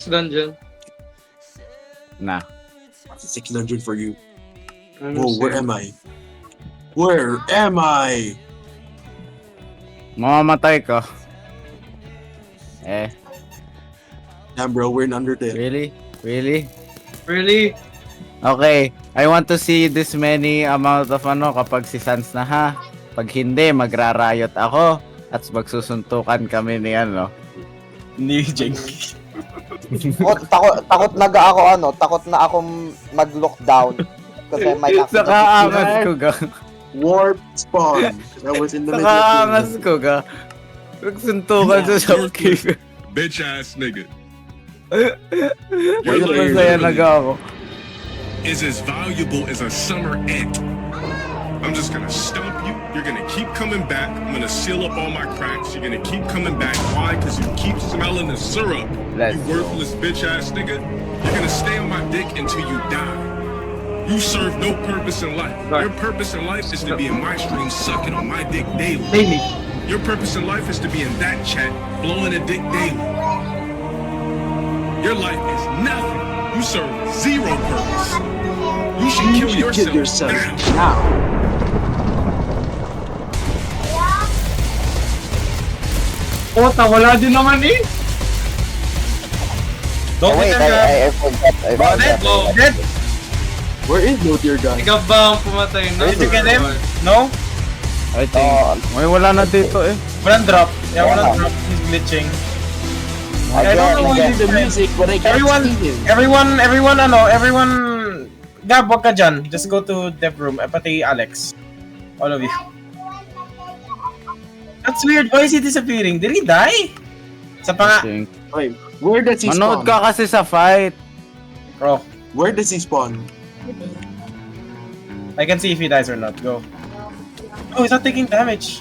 Dungeon. Na. 600 for you. Ano Whoa, where siya? am I? Where am I? Mamamatay ko. Eh, Damn, bro, we're in Undertale. really? Really? Really? Okay, I want to see this many amount of kapag si Sans na ha. Pag hindi, magrarayot ako at magsusuntukan kami ni Ni Jeng. Takot na ako mag-lockdown. Kasi may Saka angas ko ga. Warp spawn. I was in the middle Saka of angas ko ga. Magsuntukan sa shopkeeper. Bitch ass nigga. Why Your the life Masaya naga ako. is as valuable as a summer ant. I'm just gonna stump you. You're gonna keep coming back. I'm gonna seal up all my cracks. You're gonna keep coming back. Why? Because you keep smelling the syrup. Let's You go. worthless bitch ass nigga. You're gonna stay on my dick until you die. You serve no purpose in life. Your purpose in life is to be in my stream sucking on my dick daily. Daily. Your purpose in life is to be in that chat blowing a dick daily. Your life is nothing. You serve zero purpose. You should kill yourself now. now. Puta, wala din naman eh. Don't Wait, hit him, I forgot. Dead? Where is no dear God? Ikaw ba ang pumatay na? Did you get him? No? I think. May wala na dito eh. Walang drop. Yeah, walang drop. He's glitching. I don't know why the music, but I can't Everyone, see him. everyone, Gab, wag ka dyan. Just go to dev room. Pati Alex. All of you. That's weird. Why is he disappearing? Did he die? Sa I panga. think. Wait, where does he Manood spawn? ka kasi sa fight. Bro, Where does he spawn? I can see if he dies or not. Go. Oh, he's not taking damage.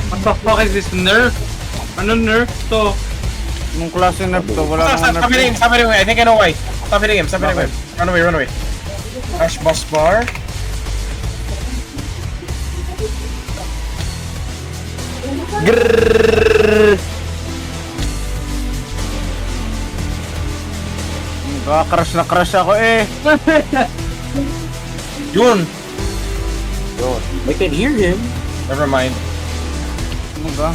What the fuck is this nerf? Ano nerf to? Nung klase nerf to, wala Stop, naman stop hitting him. Stop hitting him. I think I know why. Stop hitting him. Stop hitting him. Run away, run away. Ash boss bar. Grrrr. Crush na crush ako eh. Yun. I can hear him. Never mind. Ano ba?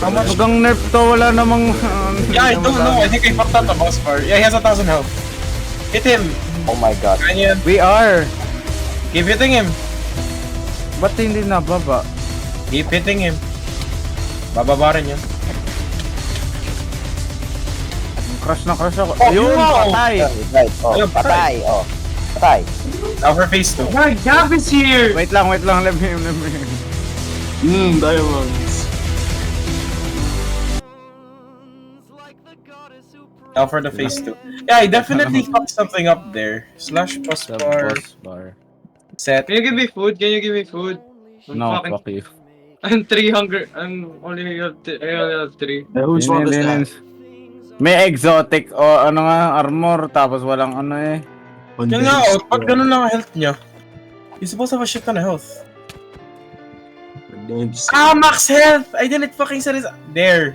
Huwag nerf to, wala namang... Yeah, I don't know. I think I fucked up the boss bar. Yeah, he has 1,000 health. Hit him. Oh my god. Kanya. We are. Keep hitting him. Ba't hindi nababa? Keep hitting him. Bababa rin yun. Crush na crush ako. Oh, Ayun, wow. patay. Right. Oh, Ayun, patay. Oh, patay. Now for phase 2. My Gab is here! Wait lang, let me. Diamonds. Now for the phase 2. Yeah, I definitely fucked something up there. Slash plus Sa bar. boss bar. Set. Can you give me food? Can you give me food? I'm No, fucking- fuck you. I'm 300. I only have 3. Whose fault is that? May exotic o ano nga, armor, tapos walang ano eh. Yun nga, oh, pag ganun lang ang health niya. You're supposed to have a shit ton of health. Ah, max health! I didn't fucking set his... There.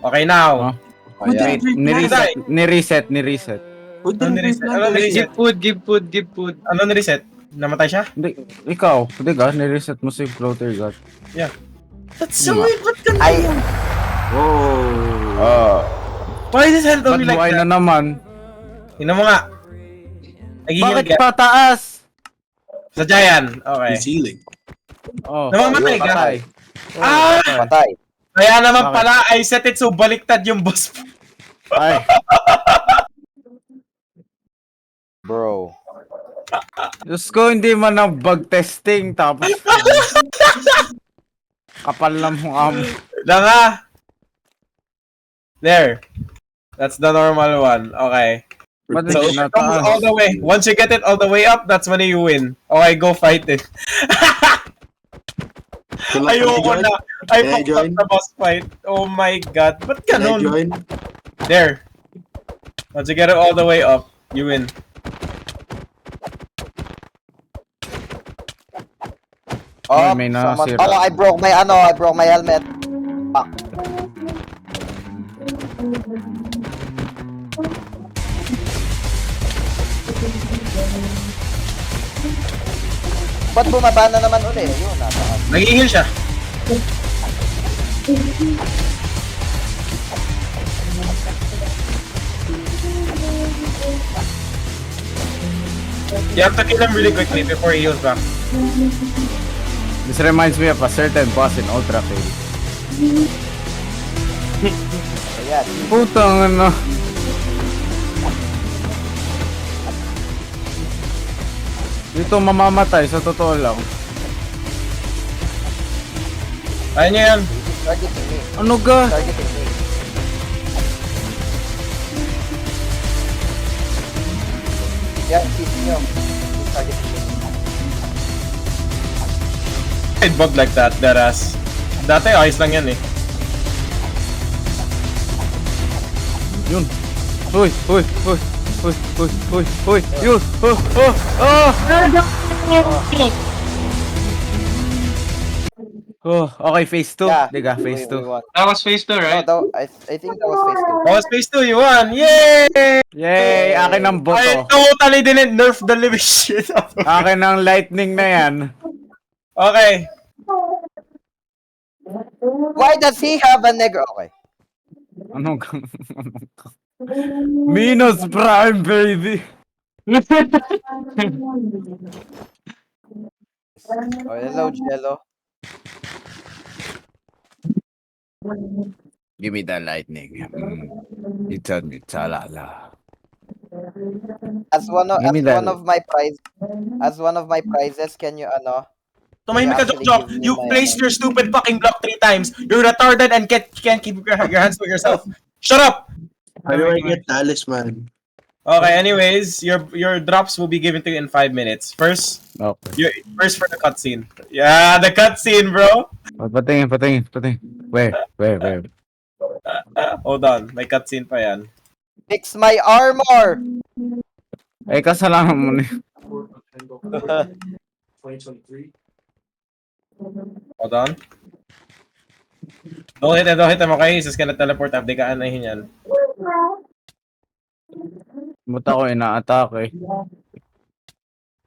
Okay, now. Oh, yeah. Ni-reset. Who Ano did nireset? Ano nireset? Give food. Ano nireset? Namatay siya? Hindi, ikaw, hindi ka, ni-reset mo si floater god. That's so weird. Ba't ganun? Ay, Whoa. Why is his health Ba't only like buhay that? na naman? Tingnan mo nga. Nag-heal Bakit ka. pataas? Sa Giant. Okay. He's healing. Oh, Namamatay ka? patay. Ah! Patay. Kaya naman Bakit? pala, I set it so baliktad yung boss. Ay, Bro. Diyos ko, hindi man ang bug testing, tapos... Kapal lang mong amo. Na nga. There. That's the normal one. Okay. Ba't So, hindi it comes nataas? all the way. Once you get it all the way up, that's when you win. Okay, go fight it. Ayoko na. I Can I fucked up join? the boss fight. Oh my god. Ba't Can I ganun? join? There. Once you get it all the way up, you win. Oh, may someone... nasira. Oh, I broke my helmet. Fuck. Ba't bumaba na naman uli? Yun, nataas. Nag-heal siya. You have to kill him really quickly before he heals back. This reminds me of a certain boss in Ultra Fail. Ayan. Putang ano. Dito mamamatay sa totoo lang. Ayun niya yan. Targeting me. Ano ga? Targeting me. Yan, keep nyo. He's targeting me. I'd bug like that, deadass. Dati ayos lang yan eh. Yun. Uy, uy, uy. Uy, uy, uy, uy. Yun. Oh, oh, oh. Oh, okay, phase 2. Yeah, Diga, phase we 2. won. That was phase 2, No, right? I think that was phase 2. That was phase 2, you won! Yay! Yay! Akin ang I boto. totally didn't nerf the living shit out of it. Akin ang lightning na yan. Okay. Why does he have a negro? Okay. Anong Minus Prime, baby! Oh, hello, Jello. Give me the lightning. It's alala. As one Give me that. of my prizes, can you Tumahimik ka, actually Jok. give me You my- placed your stupid fucking block 3 times. You're retarded and can't keep your hands to yourself. Shut up! How do I get talisman? Okay, anyways, your drops will be given to you in 5 minutes. First Okay. for the cutscene. Yeah, the cutscene, bro. Oh, patingin. Where? Hold on, may cutscene pa yan. Fix my armor. Eh, kasalanan mo na. Hold on. Don't hit him, okay? He's just gonna teleport up. Di ka anahin yan. Muta ko ina-attack eh.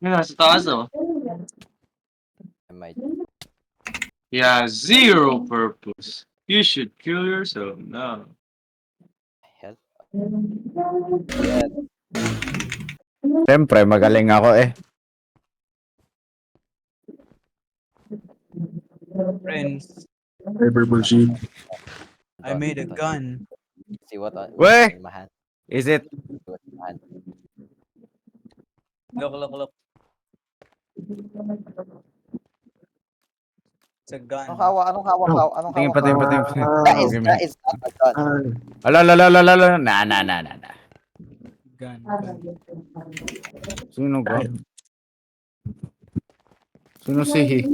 Yun, nasa taas, oh. I might. Yeah, zero purpose. You should kill yourself now. Hell. Yeah. Siyempre, magaling ako eh. Friends, Cyber machine. I made a gun. See what? Weh! In my hand. Is it? See what's in my hand. Look. It's a gun. Anong hawak? Patingin. That Okay, is not a gun. Ala. Na. Gun. Sino ba? Sino si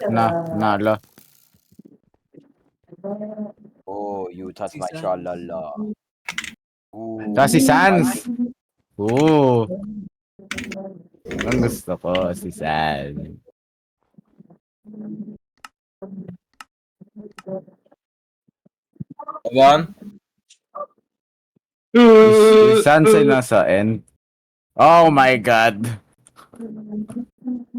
Nala? Oh, you touch my Si Sans. tralala. Ooh. Si Sans. Oo. Ang gusto ko, si Sans. Hold on. Si Sans ay nasa end. Oh my God.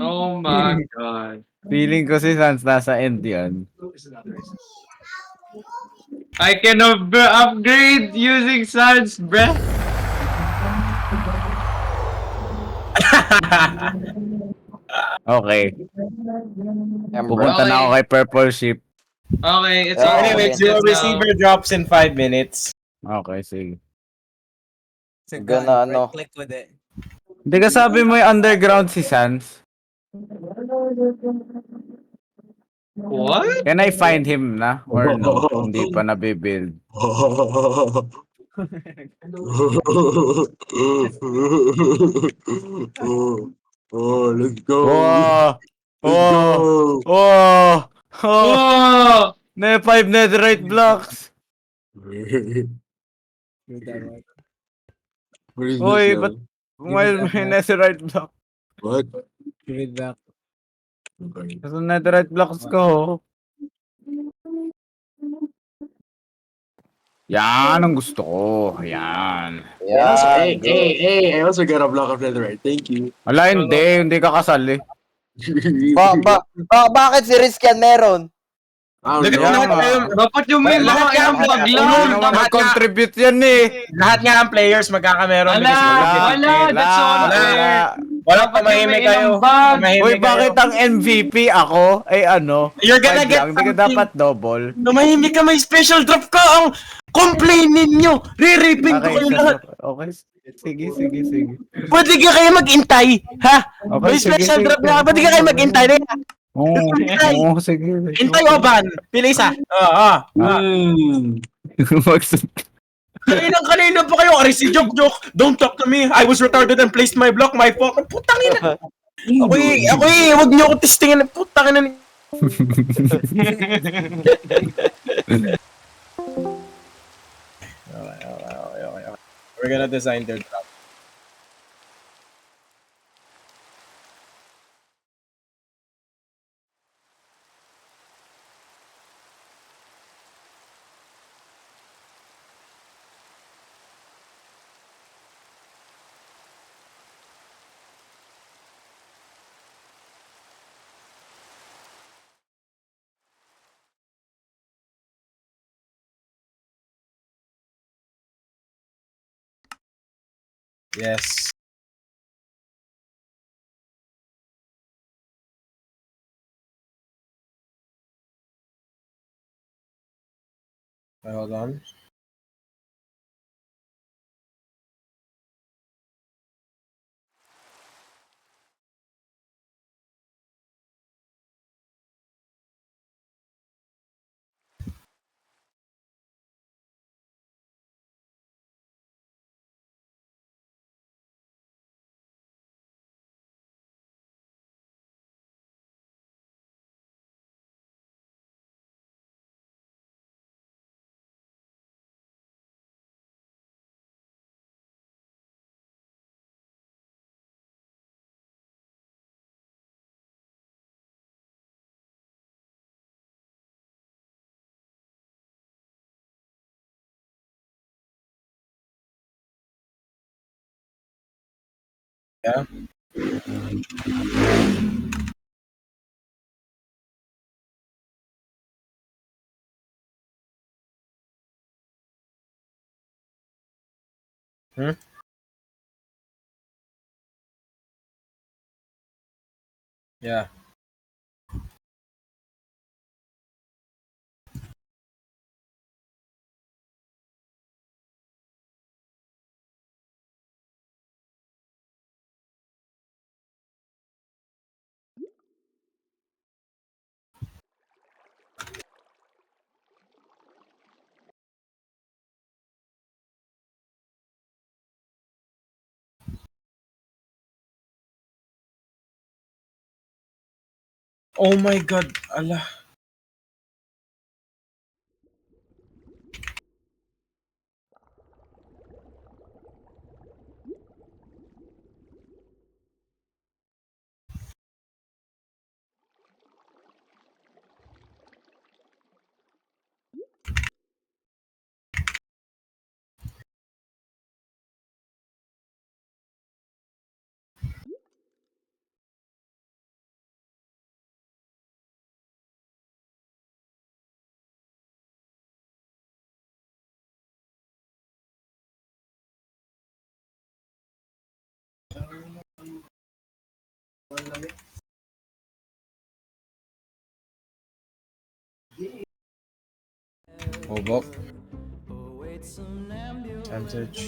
Oh my god. Feeling ko si Sans nasa end yan. I can upgrade using Sans, bruh. Okay. Pupunta na ako kay Purple Ship. Okay, it's Yeah, all Anyways, right your now. receiver drops in 5 minutes. Okay, sige. It's a gun. Gonna, ano. Right click with it. Hindi ka sabi mo yung underground si Sans? What? Can I find him na? Or no? Hindi pa nabibuild. Let's go. Oh! Let's Oh! go. Oh! Oh! Oh! Na 5 netherite blocks! With that one. What is Oy, this ba't now? While may netherite block. What? Give it back. Okay. Sa netherite blocks ko. Yan ang gusto ko. Yan. I also got a block of netherite. Thank you. Wala, hindi ka kasali. Bakit si Risk yan meron? I don't Look at know. lahat kayo. Dapat yung may Lahat mga ilang yan, bag Hindi lang. naman mag-contribute yan eh. Lahat nga ang players magkakameron. Wala. Bilis. That's all. Walang pamahimik kayo. Pamahimik Uy, kayo. bakit ang MVP ako? Ay ano? You're gonna Five get lang, hindi ka something. dapat double. Tumahimik ka, may special drop ka. Ang complain ninyo. Re-raping ko Okay, kayo lahat. okay. Sige. Pwede ka kayo mag-intay. Ha? Okay, May sige, special sige. drop na. Pwede ka kayo mag-intay. Oo, sige. Intay o ban? Pili isa. Oo. Kanina pa kayo. Aray si Joke. Don't talk to me. I was retarded and placed my block. My fault. Putang ina. Huwag niyo ako testingin. Putang ina. Okay. We're gonna design their drop. Yes. Wait, hold on. Yeah. Hmm? Yeah. Oh my god, ala. Hobok. Advantage.